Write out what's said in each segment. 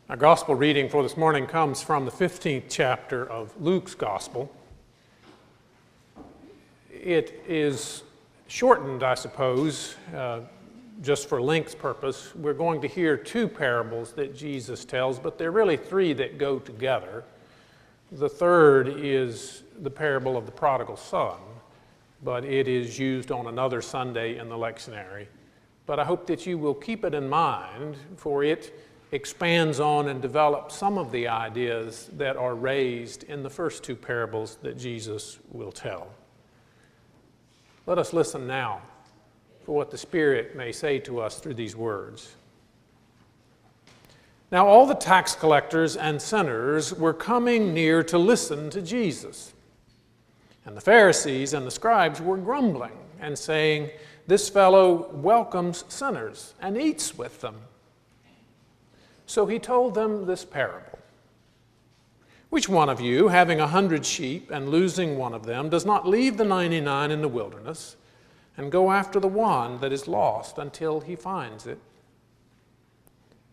Our gospel reading for this morning comes from the 15th chapter of Luke's gospel. It is shortened, I suppose, just for length's purpose. We're going to hear two parables that Jesus tells, but there are really three that go together. The third is the parable of the prodigal son, but it is used on another Sunday in the lectionary. But I hope that you will keep it in mind, for it expands on and develops some of the ideas that are raised in the first two parables that Jesus will tell. Let us listen now for what the Spirit may say to us through these words. Now all the tax collectors and sinners were coming near to listen to Jesus. And the Pharisees and the scribes were grumbling and saying, "This fellow welcomes sinners and eats with them." So he told them this parable. Which one of you, having 100 sheep and losing one of them, does not leave the 99 in the wilderness and go after the one that is lost until he finds it?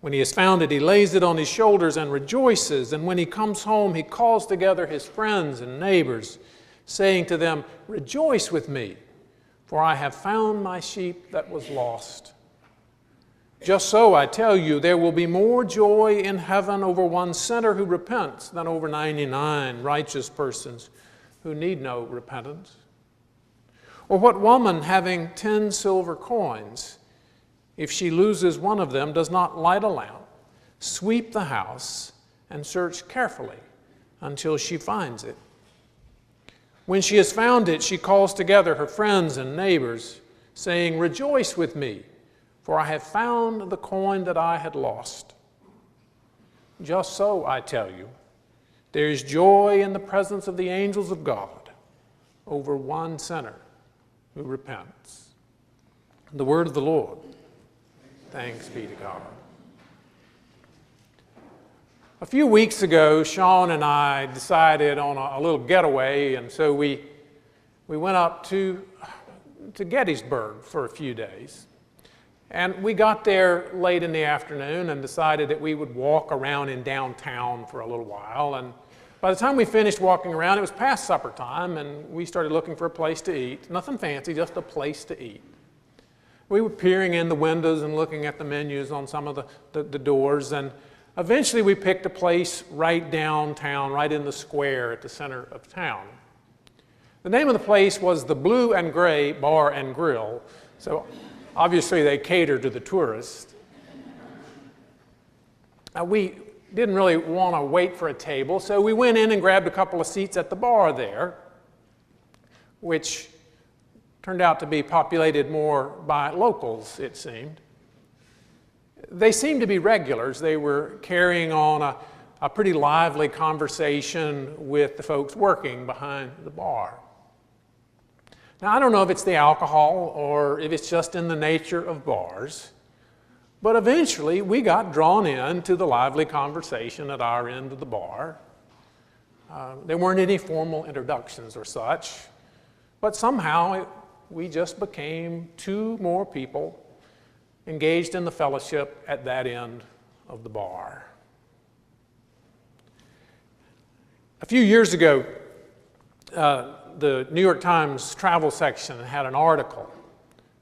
When he has found it, he lays it on his shoulders and rejoices. And when he comes home, he calls together his friends and neighbors, saying to them, "Rejoice with me, for I have found my sheep that was lost." Just so, I tell you, there will be more joy in heaven over one sinner who repents than over 99 righteous persons who need no repentance. Or what woman, having 10 silver coins, if she loses one of them, does not light a lamp, sweep the house, and search carefully until she finds it? When she has found it, she calls together her friends and neighbors, saying, "Rejoice with me, for I have found the coin that I had lost." Just so, I tell you, there is joy in the presence of the angels of God over one sinner who repents. The word of the Lord. Thanks be to God. A few weeks ago, Sean and I decided on a little getaway, and so we went up to Gettysburg for a few days. And we got there late in the afternoon and decided that we would walk around in downtown for a little while. And by the time we finished walking around, it was past supper time, and we started looking for a place to eat. Nothing fancy, just a place to eat. We were peering in the windows and looking at the menus on some of the doors, and eventually we picked a place right downtown, right in the square at the center of town. The name of the place was the Blue and Gray Bar and Grill, so obviously they cater to the tourists. We didn't really want to wait for a table, so we went in and grabbed a couple of seats at the bar there, which turned out to be populated more by locals, it seemed. They seemed to be regulars. They were carrying on a pretty lively conversation with the folks working behind the bar. Now, I don't know if it's the alcohol or if it's just in the nature of bars, but eventually we got drawn into the lively conversation at our end of the bar. There weren't any formal introductions or such, but somehow we just became two more people engaged in the fellowship at that end of the bar. A few years ago, the New York Times travel section had an article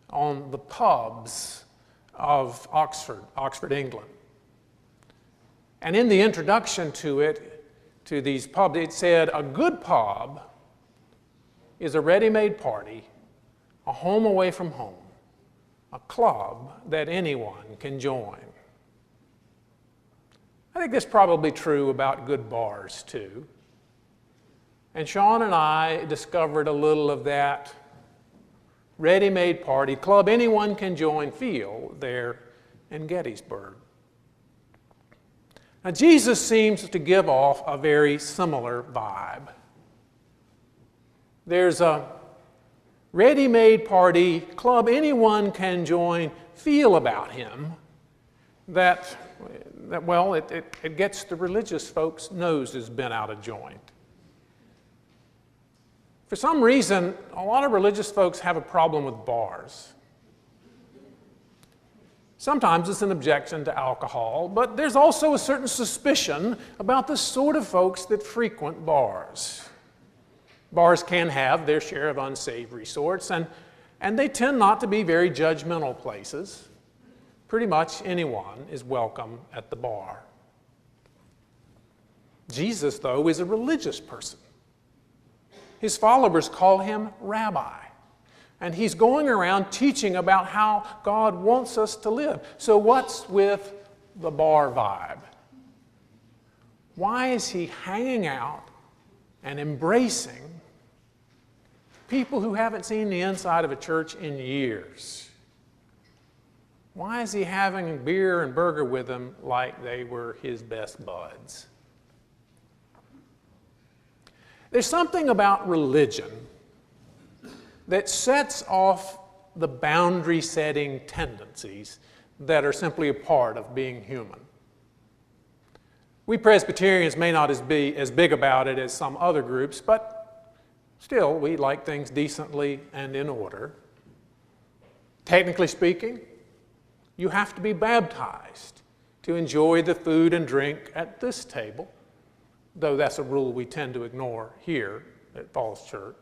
on the pubs of Oxford, England. And in the introduction to these pubs, it said, "A good pub is a ready-made party, a home away from home, a club that anyone can join." I think that's probably true about good bars, too. And Sean and I discovered a little of that ready-made party, club anyone can join feel there in Gettysburg. Now, Jesus seems to give off a very similar vibe. There's a ready-made party, club anyone can join feel about him that it gets the religious folks' noses bent out of joint. For some reason, a lot of religious folks have a problem with bars. Sometimes it's an objection to alcohol, but there's also a certain suspicion about the sort of folks that frequent bars. Bars can have their share of unsavory sorts, and they tend not to be very judgmental places. Pretty much anyone is welcome at the bar. Jesus, though, is a religious person. His followers call him rabbi. And he's going around teaching about how God wants us to live. So what's with the bar vibe? Why is he hanging out and embracing people who haven't seen the inside of a church in years? Why is he having beer and burger with them like they were his best buds? There's something about religion that sets off the boundary-setting tendencies that are simply a part of being human. We Presbyterians may not be as big about it as some other groups, but still, we like things decently and in order. Technically speaking, you have to be baptized to enjoy the food and drink at this table, though that's a rule we tend to ignore here at Falls Church.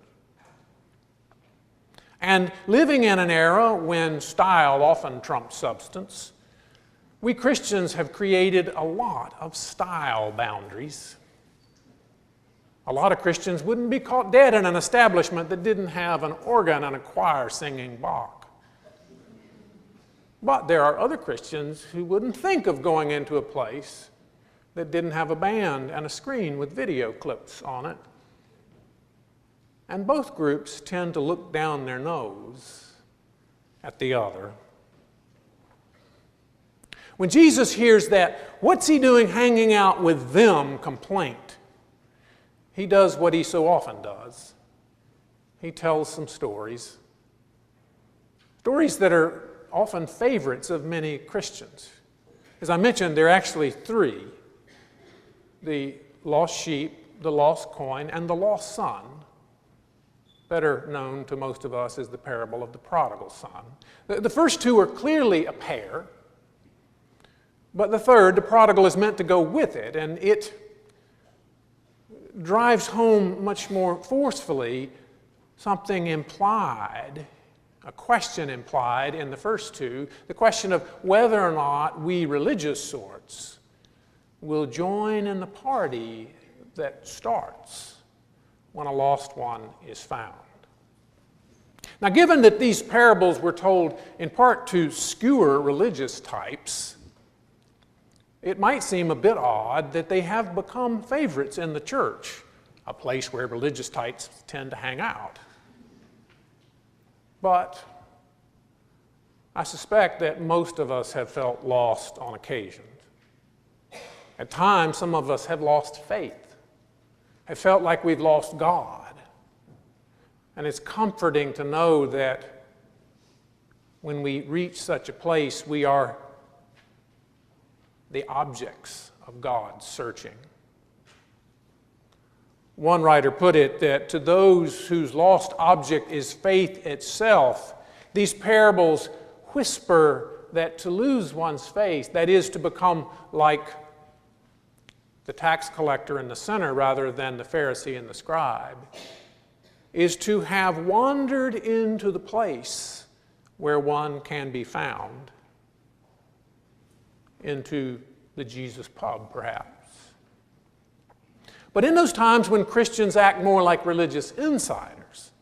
And living in an era when style often trumps substance, we Christians have created a lot of style boundaries. A lot of Christians wouldn't be caught dead in an establishment that didn't have an organ and a choir singing Bach. But there are other Christians who wouldn't think of going into a place that didn't have a band and a screen with video clips on it. And both groups tend to look down their nose at the other. When Jesus hears that, what's he doing hanging out with them complaint, he does what he so often does. He tells some stories. Stories that are often favorites of many Christians. As I mentioned, there are actually three: the lost sheep, the lost coin, and the lost son. Better known to most of us as the parable of the prodigal son. The first two are clearly a pair, but the third, the prodigal, is meant to go with it, and it drives home much more forcefully something implied, a question implied in the first two, the question of whether or not we religious sorts will join in the party that starts when a lost one is found. Now, given that these parables were told in part to skewer religious types, it might seem a bit odd that they have become favorites in the church, a place where religious types tend to hang out. But I suspect that most of us have felt lost on occasion. At times, some of us have lost faith, have felt like we've lost God. And it's comforting to know that when we reach such a place, we are the objects of God's searching. One writer put it that to those whose lost object is faith itself, these parables whisper that to lose one's faith, that is, to become like the tax collector and the sinner rather than the Pharisee and the scribe, is to have wandered into the place where one can be found, into the Jesus pub, perhaps. But in those times when Christians act more like religious insiders,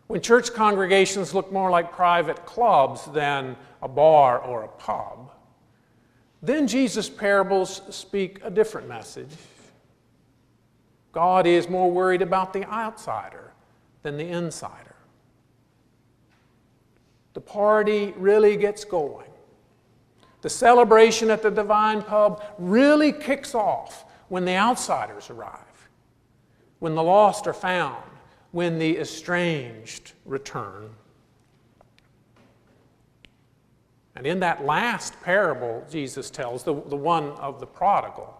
when church congregations look more like private clubs than a bar or a pub, then Jesus' parables speak a different message. God is more worried about the outsider than the insider. The party really gets going. The celebration at the Divine Pub really kicks off when the outsiders arrive, when the lost are found, when the estranged return. And in that last parable Jesus tells, the one of the prodigal,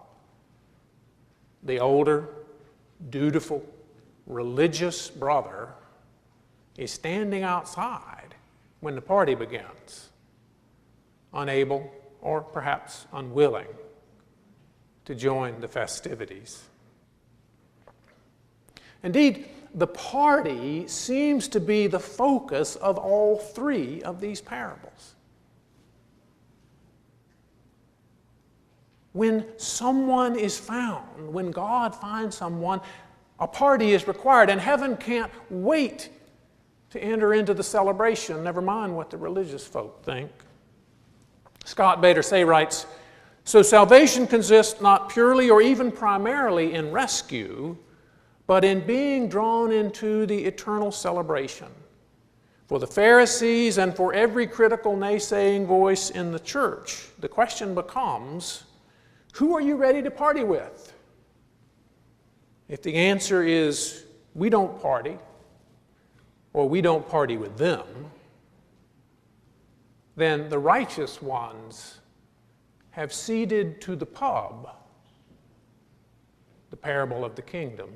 the older, dutiful, religious brother is standing outside when the party begins, unable, or perhaps unwilling to join the festivities. Indeed, the party seems to be the focus of all three of these parables. When someone is found, when God finds someone, a party is required, and heaven can't wait to enter into the celebration, never mind what the religious folk think. Scott Bader Say writes, "So salvation consists not purely or even primarily in rescue, but in being drawn into the eternal celebration. For the Pharisees and for every critical naysaying voice in the church, the question becomes, who are you ready to party with? If the answer is, we don't party, or we don't party with them, then the righteous ones have ceded to the pub the parable of the kingdom."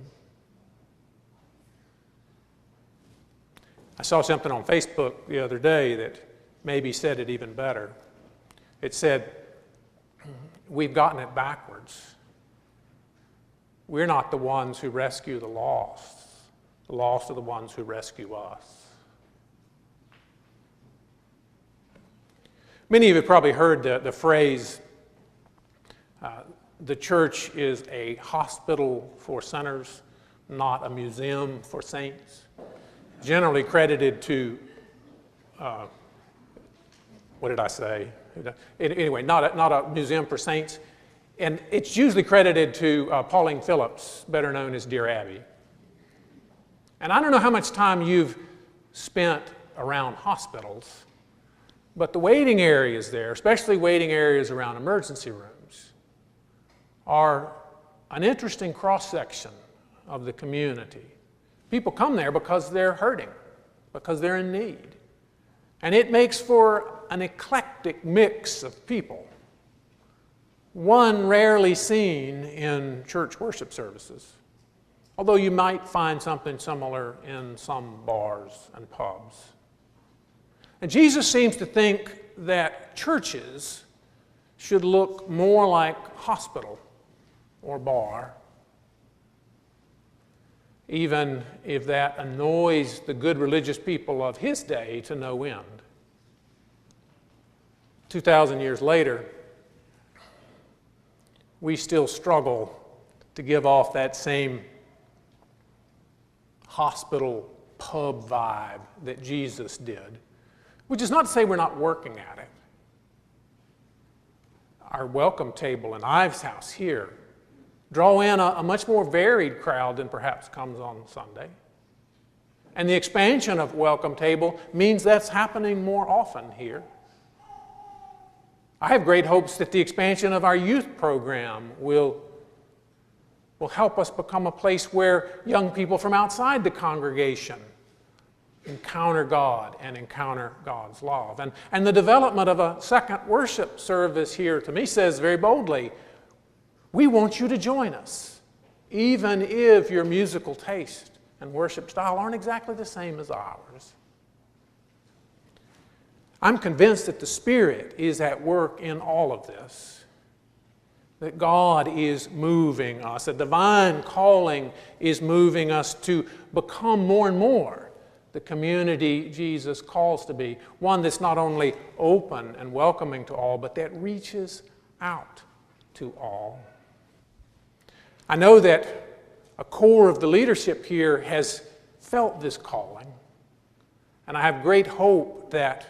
I saw something on Facebook the other day that maybe said it even better. It said, we've gotten it backwards. We're not the ones who rescue the lost. The lost are the ones who rescue us. Many of you have probably heard the phrase, the church is a hospital for sinners, not a museum for saints. Generally credited to, what did I say? Anyway, not a museum for saints. And it's usually credited to Pauline Phillips, better known as Dear Abby. And I don't know how much time you've spent around hospitals, but the waiting areas there, especially waiting areas around emergency rooms, are an interesting cross-section of the community. People come there because they're hurting, because they're in need. And it makes for an eclectic mix of people, one rarely seen in church worship services, although you might find something similar in some bars and pubs. And Jesus seems to think that churches should look more like hospital or bar, even if that annoys the good religious people of his day to no end. 2,000 years later, we still struggle to give off that same hospital pub vibe that Jesus did, which is not to say we're not working at it. Our welcome table in Ives' house here draw in a much more varied crowd than perhaps comes on Sunday. And the expansion of welcome table means that's happening more often here. I have great hopes that the expansion of our youth program will help us become a place where young people from outside the congregation encounter God and encounter God's love. And the development of a second worship service here, to me, says very boldly, we want you to join us, even if your musical taste and worship style aren't exactly the same as ours. I'm convinced that the Spirit is at work in all of this, that God is moving us. A divine calling is moving us to become more and more the community Jesus calls to be, one that's not only open and welcoming to all, but that reaches out to all. I know that a core of the leadership here has felt this calling, and I have great hope that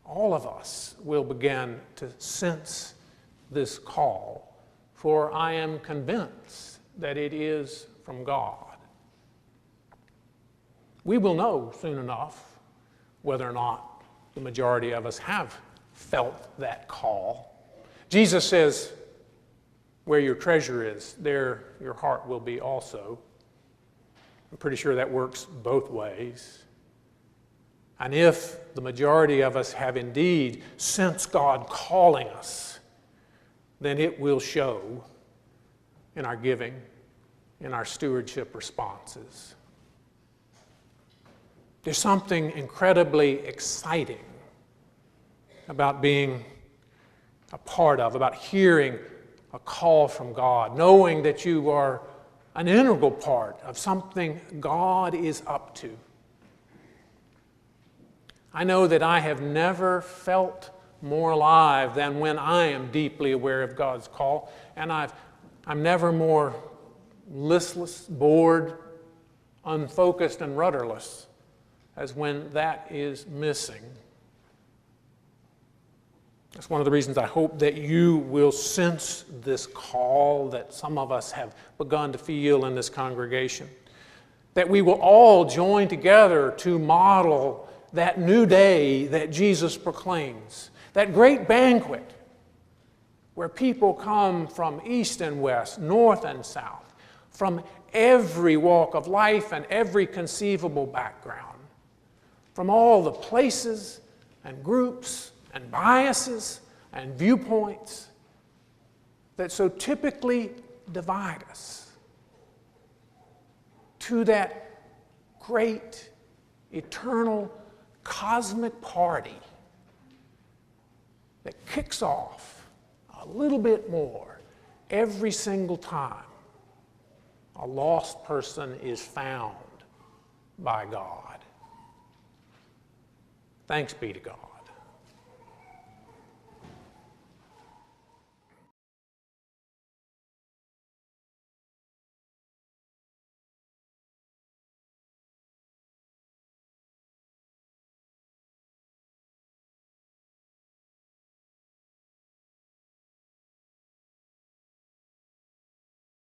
all of us will begin to sense this call, for I am convinced that it is from God. We will know soon enough whether or not the majority of us have felt that call. Jesus says, where your treasure is, there your heart will be also. I'm pretty sure that works both ways. And if the majority of us have indeed sensed God calling us, then it will show in our giving, in our stewardship responses. There's something incredibly exciting about being a part of, about hearing a call from God, knowing that you are an integral part of something God is up to. I know that I have never felt more alive than when I am deeply aware of God's call, and I'm never more listless, bored, unfocused, and rudderless as when that is missing. That's one of the reasons I hope that you will sense this call that some of us have begun to feel in this congregation. That we will all join together to model that new day that Jesus proclaims. That great banquet where people come from east and west, north and south, from every walk of life and every conceivable background, from all the places and groups and biases and viewpoints that so typically divide us, to that great, eternal, cosmic party that kicks off a little bit more every single time a lost person is found by God. Thanks be to God.